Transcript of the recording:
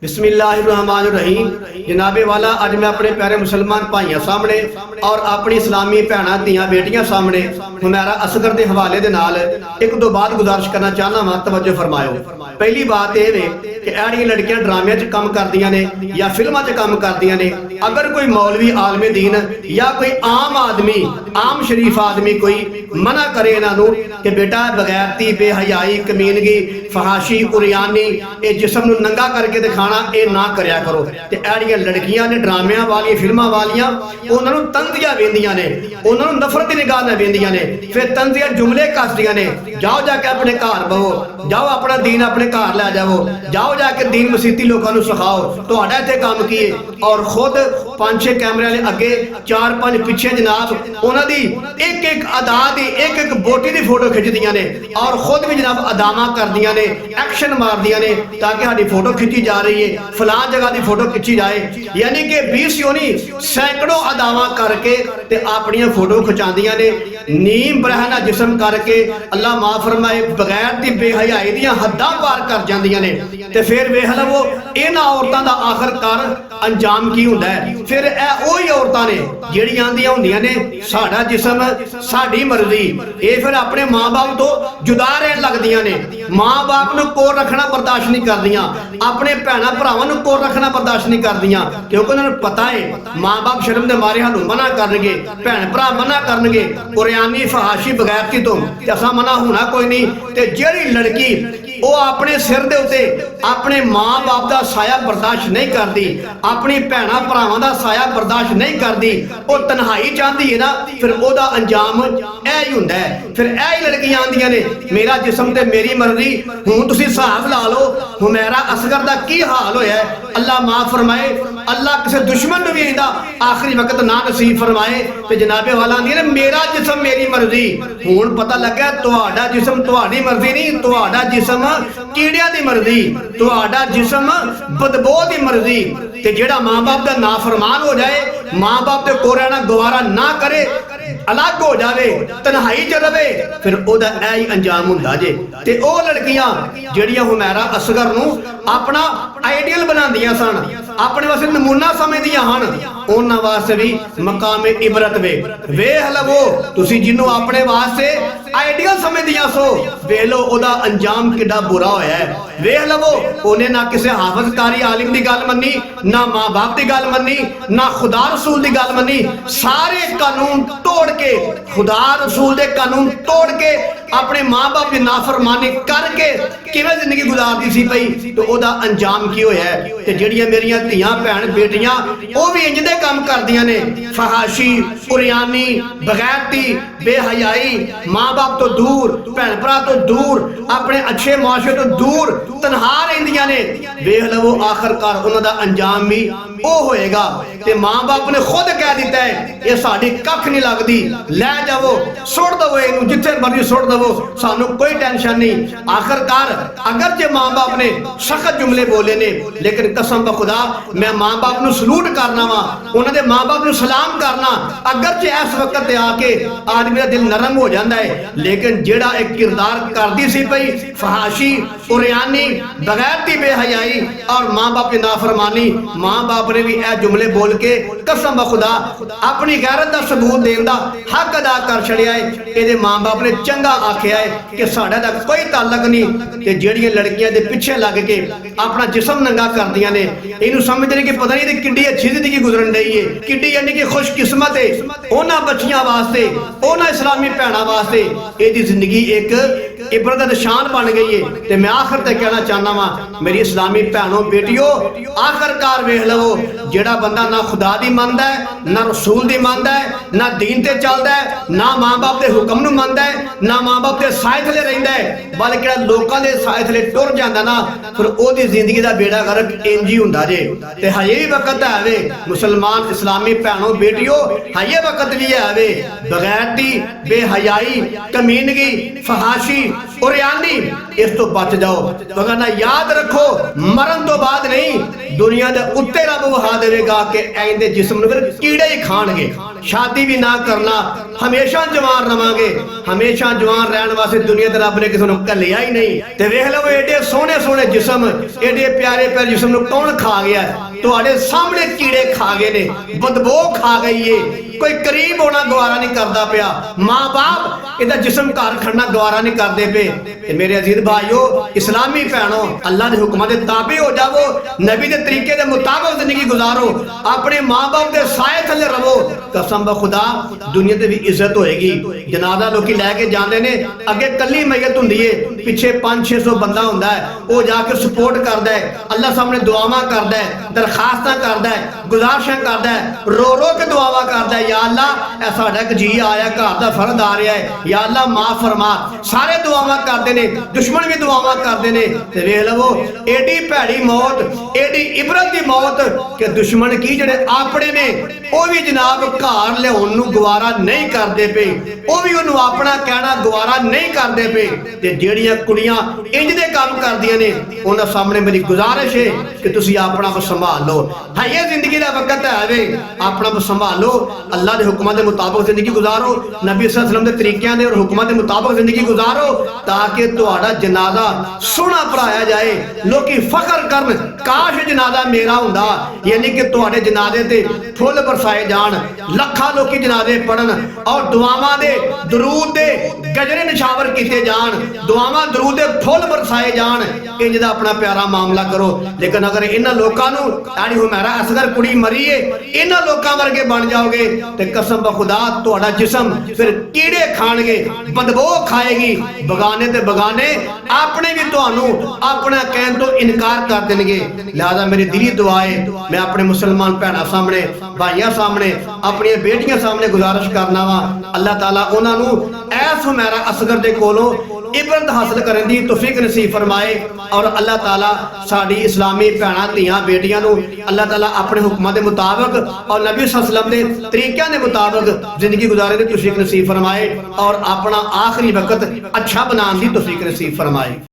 बिस्मिल्लाहिर्रहमानिर्रहीम। जनाबे वाला अज मैं अपने प्यारे मुसलमान भाइयों सामने और अपनी इस्लामी भैन धियां बेटियां सामने हुमैरा असगर के हवाले दे नाल एक दो बात गुजारिश करना चाहना वा, तवज्जो फरमायो। पहली बात यह वे कि एड़ियां लड़कियां ड्रामे च काम करदियां ने या फिल्मां च काम करदियां ने। अगर कोई मौलवी आलमे दीन या कोई आम आदमी आम शरीफ आदमी कोई मना करे इन्हों कि बेटा बगैरती बेहयाई कमीनगी फहाशी उरियानी ये जिस्म नूं नंगा करके दिखाना ये ना करया करो। ते एड़ियां लड़कियां ने ड्रामियां वाली फिल्मां वालियां उन्होंने तंजिया वेंदियां ने, उन्होंने नफरत की निगाह नाल वेंदियां ने, फिर तंजिया जुमले कसदियां ने, जाओ जाके अपने घर बवो, जाओ अपना दीन अपने घर लै जाओ, जाओ जाके दीन मसीती लोगों को सिखाओ, तुहाडा इत्थे काम की है। और खुद 5-6 कैमरे वाले अगे 4-5 पिछे जनाब उन्होंने एक एक अदा की एक एक बोटी की फोटो खिंचदियां ने और खुद भी जनाब अदावां करदियां ने, एक्शन मारदियां ने ताकि साडी फोटो खिंची जा रही है, फलां जगह की फोटो खिंची जाए। यानी कि 20 योनी सैकड़ों अदावां करके ते अपनी फोटो खिंचादियां ने, नीम बरहना जिस्म करके अल्लाह माफ फरमाए बगैर दी बेहयाई दियां हद्दां पार कर जांदियां ने। ते फिर वेख लवो इन्हां औरतां दा आखिरकार अंजाम की हुंदा है। फिर ओही औरतां ने जिहड़ियां आंदियां हुंदियां ने साडा जिस्म साडी मर्जी, ये फिर अपने माँ बाप तो जुदा रहन लगदियां ने, माँ बाप नूं कोल रखना बर्दाश्त नहीं करदियां, अपने भैणां भरावां नूं कोल रखना बर्दाश्त नहीं करदियां, क्योंकि उन्हां नूं पता है माँ बाप शर्म दे मारे सानूं मना करनगे, भैण भरा मना करनगे उरियानी फहाशी बगैरती तो असां मना होना कोई नहीं। ते जिहड़ी लड़की वो अपने सिर दे उत्ते अपने माँ बाप का साया बर्दाश्त नहीं करती, अपनी भैणां भरावां दा साया बर्दाश्त नहीं करती, वो तन्हाई चाहती है ना, फिर ओदा अंजाम ऐ ही हुंदा है। फिर ऐ ही लड़कियां आंदियां ने मेरा जिस्म ते मेरी मर्जी। हुण तुसीं हिसाब ला लो हुमैरा असगर दा की हाल होया है। अल्लाह माफ फरमाए, अल्लाह किसी दुश्मन नूं भी इंदा आखिरी वक्त ना नसीब फरमाए। ते जनाबे वाला आंदियां ने मेरा जिस्म मेरी मर्जी। हुण पता लगा तुहाडा जिस्म तुहाडी मर्जी नहीं, तुहाडा जिस्म कीड़ियां दी मर्जी, तुहाडा जिस्म बदबू दी मर्जी। ते जेड़ा माँ बाप का नाफरमान हो जाए, माँ बाप के कोल रहना गवारा ना करे, अलग हो जाए, तन्हाई च रवे, फिर ओदा ऐ ही अंजाम हुंदा जे। ते ओ लड़कियां जेड़ियां हुमैरा असगर नूं अपना आइडियल बनांदियां सन, अपने वास्ते नमूना समझदियां हन, उन्हां वास्ते भी मकाम इबरत वे। वेख लवो तुसीं जिन्नों अपने वास्ते आइडियल समझदियां सो, वेख लो ओदा अंजाम किड्डा बुरा होया है। वेख लवो उन्हें ना किसी हाफिज कारी आलिम दी गल मन्नी, ना माँ बाप की गल मन्नी, ना खुदा रसूल की गल मन्नी, सारे कानून तोड़ के खुदा रसूल के कानून तोड़ के अपने माँ बाप की नाफरमानी करके किवें जिंदगी गुजारदी सी पई। तो ओदा अंजाम की होया है। ते जिहड़ियां मेरियां धियां भैण बेटियां वो भी इंज दे काम करदियां ने, फहाशी उरियानी बगैरती बेहयाई, माँ बाप तो दूर, भैण भरा तो दूर, अपने अच्छे मुआशरे तो दूर तनहा रहिंदियां ने। वेख लवो आखिरकार उन्हां दा अंजाम भी वो होएगा। ते माँ बाप ने खुद कह दिता है ये साडी कख नहीं लगदी, लै जावो सुट दवो, इनू जिथे मर्जी सुट दवो, सानू कोई टेंशन नहीं। आखिरकार अगर जे माँ बाप ने सख्त जुमले बोले ने, लेकिन कसम बखुदा मैं माँ बाप नू सलूट करना वा, उन्हां दे माँ बाप नू सलाम करना। अगर जे इस वक्त ते आके आदमी दा दिल नरम हो जाता है, लेकिन जेड़ा एक किरदार करदी सी पई फहाशी उरियानी बगैरती बेहयाई और माँ बाप की नाफरमानी, माँ बाप ने भी ए जुमले बोल के कसम बखुदा अपनी गैरत का सबूत देने का हक अदा कर छड़िया है। ये माँ बाप ने चंगा आख्या है कि साडा दा कोई ताल्लुक नहीं। ते जेड़ियां लड़कियां दे पिछे लग के अपना जिस्म नंगा करदियां ने, इनू समझदे ने कि पता नहीं किड्डी अच्छी जिंदगी गुजरन रही है, किड्डी यानी कि खुशकिस्मत है उन्हां बच्चियां वास्ते, उन्हां इस्लामी भैणां वास्ते इहदी जिंदगी एक इबरत दा निशान बन गई है। ते मैं आखिर ते कहना चाहना वा मेरी इस्लामी भैणों बेटियों, आखिरकार वेख लवो जेड़ा बंदा ना खुदा दी मनदा है, ना रसूल दी मनदा है, ना दीन ते चलदा है, ना माँ बाप दे हुक्म नूं मनदा है, ना माँ बाप दे साए थले रहिंदा है, बल्कि लोकां दे साए थले टुर जांदा ना, फिर ओदी जिंदगी दा बेड़ा गर्क इंज ही हुंदा जे। ते हजे भी वक्त है वे मुसलमान इस्लामी भैणों बेटियों, हजे वक्त भी है वे बगैरती बेहयाई कमीनगी फहाशी उरियानी इस तो बच जाओ। वरना याद रखो मरण तो बाद नहीं दुनिया दे उत्ते रब वहा देगा कि ऐंदे जिस्म नूं फिर कीड़े ही खाणगे। शादी भी ना करना, हमेशा जवान रवांगे। हमेशा जवान रहने वास्ते दुनिया ते रब ने किसी नूं घल्लिया ही नहीं। ते वेख लो एडे सोहने सोहने जिस्म, एडे प्यारे प्यारे जिस्म नूं कौन खा गया? तुहाडे सामने कीड़े खा गए ने, बदबू खा गई है, कोई करीब होना गवारा नहीं करता पिया। माँ बाप इहदा जिस्म घर खड़ना गवारा नहीं करते पे। ते मेरे अजीज भाइयों, इस्लामी भैनों, अल्लाह के हुक्मां दे ताबे हो जावो, नबी दे तरीके दे मुताबिक जिंदगी गुजारो, अपने माँ बाप के साए थले रवो। कसम ब खुदा दुनिया ते भी इज्जत होएगी। जनाजा लोकी लैके जाते ने, अगे कली मैयत हुंदी है, पिछे 500-600 बंदा हुंदा है, वो जाके सपोर्ट करदा है, अल्लाह सामने दुआवां करदा है, दरखास्तां करदा है, गुजारिशां करदा है, रो रो के दुआवां करदा है, या अल्लाह ऐ साडा एक जी आया, घर दा फर्द आ रहा है, या अल्लाह माफ फरमा। सारे दुआवां करदे ने, दुश्मन भी दुआवां करदे ने। ते वेख लवो एडी भैड़ी मौत, एडी इबरत दी मौत कि दुश्मन की जिहड़े अपने ने वो भी जनाब घर लियाउण नूं गवारा नहीं करदे पे, वो भी उहनूं अपना कहना गवारा नहीं करदे पे। ते जिहड़ियां कुड़ियां इंज दे काम करदियां ने, उन्हां सामने मेरी गुजारिश है कि तुसीं अपना आप संभाल लो। हां, ये जिंदगी दा वक्त है वे, अपना आप संभालो, अल्लाह दे हुक्मां दे मुताबिक जिंदगी गुजारो, नबी सल्लल्लाहु अलैहि वसल्लम दे तरीकिਆਂ दे और हुक्मां दे मुताबिक जिंदगी गुजारो, ताकि तुहाडा जनाजा सोहना पढ़ाया जाए, लोकी फख्र करन काश जनाजा मेरा हुंदा। यानी कि तुहाडे जनाजे ते फुੱਲ बरसाए जान, लखां लोकी जनाजे पढ़न और दुआवां दे दरूद दे गजरे निशावर किए जान, दुआवां दरूद दे फुੱਲ बरसाए जान। इंज दा अपना प्यारा मामला करो। लेकिन अगर इन्हां लोकां नूं यानी हुमैरा असगर कुड़ी मरी है, इन्हां लोकां वर्गे बन जाओगे ते कसम ब खुदा तुहाडा जिस्म फिर कीड़े खाणगे, बदबू खाएगी। बगाने ते बगाने अपने भी तुहानूं अपना कहण तो इनकार कर देणगे। लिहाजा मेरी दिली दुआ है, मैं अपने मुसलमान भैणां सामने, भाइयों सामने, अपनी बेटियां सामने गुजारिश करना वा, अल्लाह ताला उन्हां नूं ऐस हुमैरा असगर दे कोलों इबरत हासिल करने की तौफीक नसीब फरमाए। और अल्लाह ताला साडी इस्लामी भैणां धीआं बेटियां नूं अल्लाह ताला अपने हुक्मां दे मुताबिक और नबी सल्लल्लाहु अलैहि वसल्लम दे तरीकिਆਂ दे मुताबिक जिंदगी गुजारने की तौफीक नसीब फरमाए और अपना आखिरी वक्त अच्छा बनाने की तौफीक नसीब फरमाए।